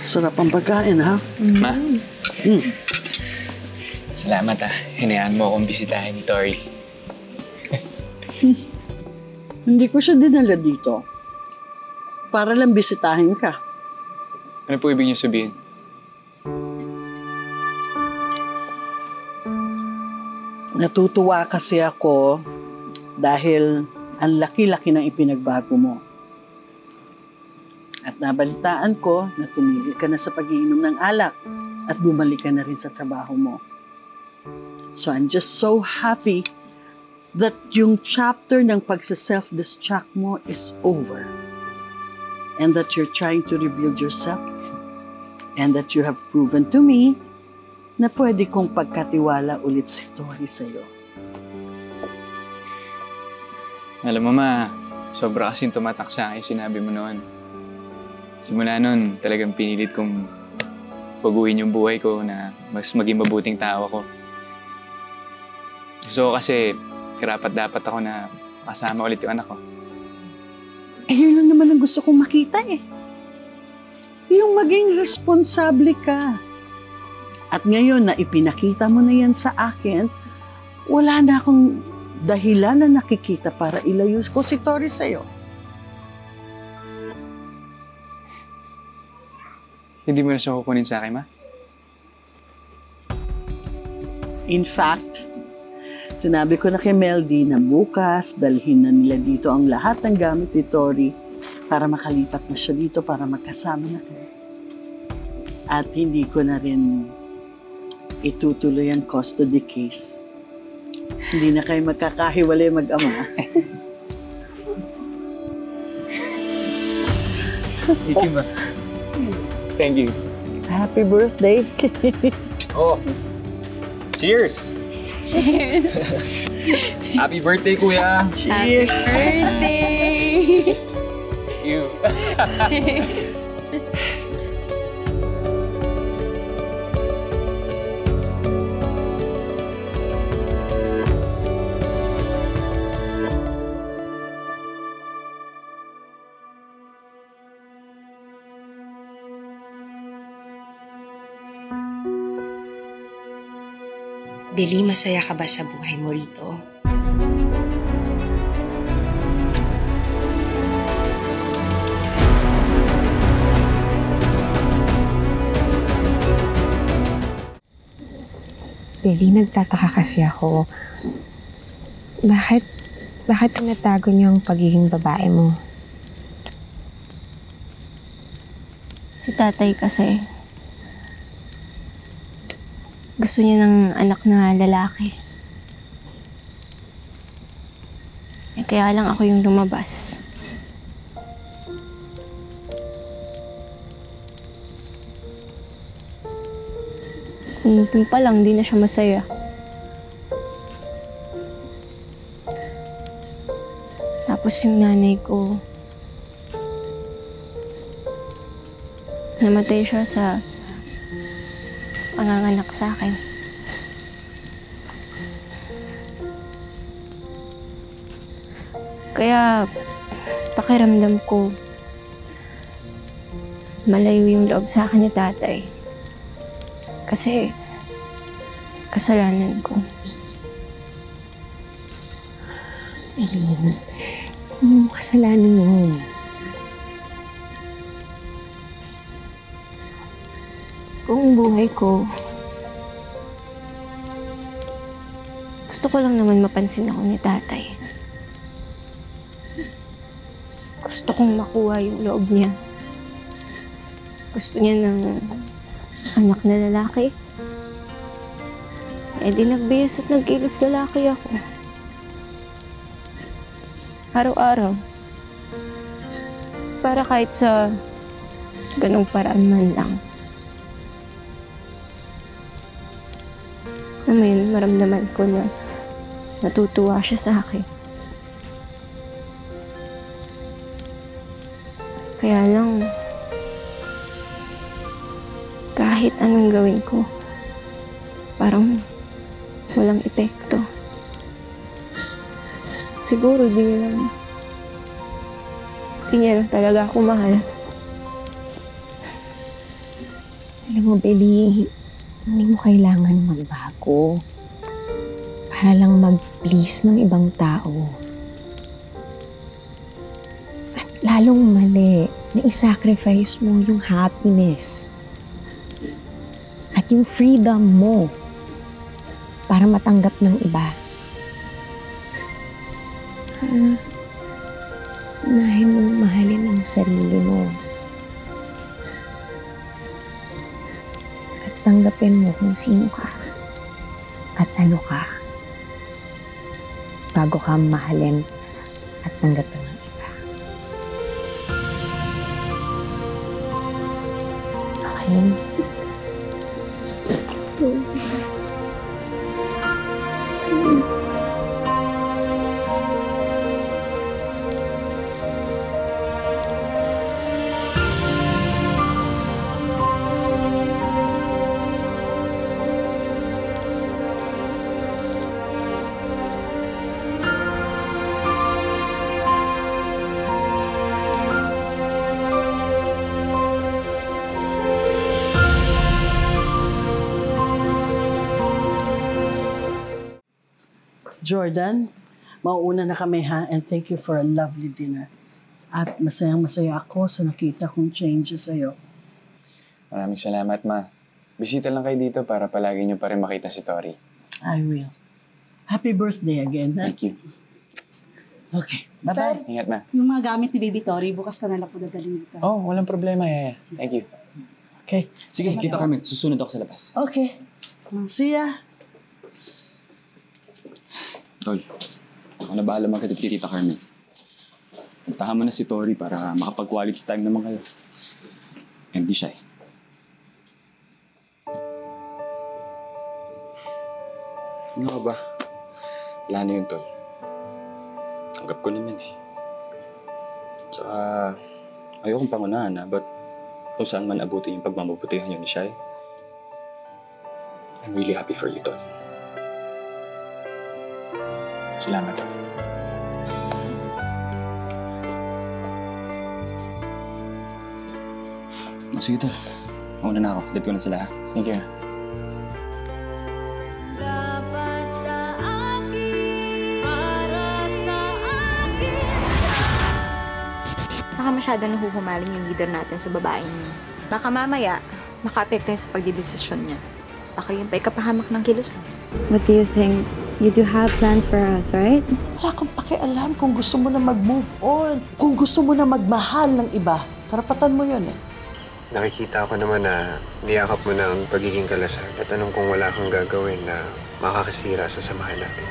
Sarap ang pagkain, ha? Ma. Salamat hinayaan mo akong bisitahin ni Tori. Hindi ko siya dinala dito. Para lang bisitahin ka. Ano po ibig niyo sabihin? Natutuwa kasi ako dahil ang laki-laki ng ipinagbago mo. At nabalitaan ko na tumigil ka na sa pag-iinom ng alak at bumalik ka na rin sa trabaho mo. So I'm just so happy that yung chapter ng pagsa-self-destruct mo is over. And that you're trying to rebuild yourself. And that you have proven to me na pwede kong pagkatiwala ulit si Tori sa'yo. Alam mo, Ma, sobra kasing tumatak sa akin yung sinabi mo noon. Simula noon, talagang pinilit kong baguhin yung buhay ko na mas maging mabuting tao ako. Gusto ko kasi karapat-dapat ako na kasama ulit yung anak ko. Eh, yun lang naman ang gusto kong makita eh. Yung maging responsable ka. At ngayon na ipinakita mo na yan sa akin, wala na akong dahilan na nakikita para ilayo ko si Tori sa'yo. Hindi mo na siya kukunin sa akin, Ma? In fact, sinabi ko na kay Meldy na bukas dalhin na nila dito ang lahat ng gamit ni Tori para makalipat na siya dito para magkasama na kayo. At hindi ko na rin itutuloy ang custody case. Hindi na kayo magkakahiwalay mag-ama. Thank you, Ma. Thank you. Happy birthday! Oh, cheers! Cheers! Happy birthday, Kuya! Cheers! Happy birthday! Thank you. Billy, masaya ka ba sa buhay mo rito? Billy, nagtataka kasi ako. Bakit tinatago niyo ang pagiging babae mo? Si tatay kasi, gusto niya ng anak na lalaki. Eh, kaya lang ako yung lumabas. Dun pa lang, di na siya masaya. Tapos yung nanay ko, namatay siya sa panganganak sa akin. Kaya pakiramdam ko malayo yung loob sa akin ni tatay. Kasi kasalanan ko. Eileen, ano kasalanan mo? Kung buhay ko, gusto ko lang naman mapansin ako ni tatay. Gusto kong makuha yung loob niya. Gusto niya ng anak na lalaki. Eh di nagbias at nagkilos lalaki ako. Araw-araw. Para kahit sa ganong paraan man lang. Ngayon, maramdaman ko na natutuwa siya sa akin. Kaya lang, kahit anong gawin ko, parang walang epekto. Siguro di niya lang talaga ako mahal. Alam mo, Beli, hindi mo kailangan magbago para lang mag-please ng ibang tao. At lalong mali na isacrifice mo yung happiness at yung freedom mo para matanggap ng iba. Unahin mong mahalin ang sarili mo. At tanggapin mo kung sino ka at ano ka bago ka mahalin at tanggapin ng iba. Okay? Jordan, mauuna na kami ha, and thank you for a lovely dinner. At masayang-masaya ako sa nakita kong changes sa'yo. Maraming salamat, Ma. Bisita lang kayo dito para palagi niyo pa rin makita si Tori. I will. Happy birthday again, ha? Thank you. Okay, Sir, bye-bye. Ingat, Ma. yung mga gamit ni Baby Tori, bukas ka na lang po dadalhin dito. Oh, walang problema, Yaya. Thank you. Okay. Sige, Tita Carmen, susunod ako sa labas. Okay. See ya. Tol, ako na bahala magkatid kay Tita Carmen. Puntahan mo na si Tori para makapag-quality time naman kayo. And di siya eh. Ano ka ba? Wala na yun, Tol. Tanggap ko naman eh. Tsaka, ayokong pangunahan na, but kung saan man abutin yung pagmamabutihan yun ni Shai, I'm really happy for you, Tol. Salamat, Tol. Oh, sige, Tol. Mauna na ako. Dad ko na sila, ha? Thank you. Baka masyado nahuhumaling yung leader natin sa babaeng yun. Baka mamaya, maka-apekto yun sa pagdidesisyon niya. Baka yun pa ikapahamak ng kilos. What do you think? You do have plans for us, right? Wala kang pakialam kung gusto mo na mag-move on. Kung gusto mo na magmahal ng iba, karapatan mo yun eh. Nakikita ko naman na niyakap mo na ang pagiging kalasag at anong kung wala kang gagawin na makakasira sa samahan natin.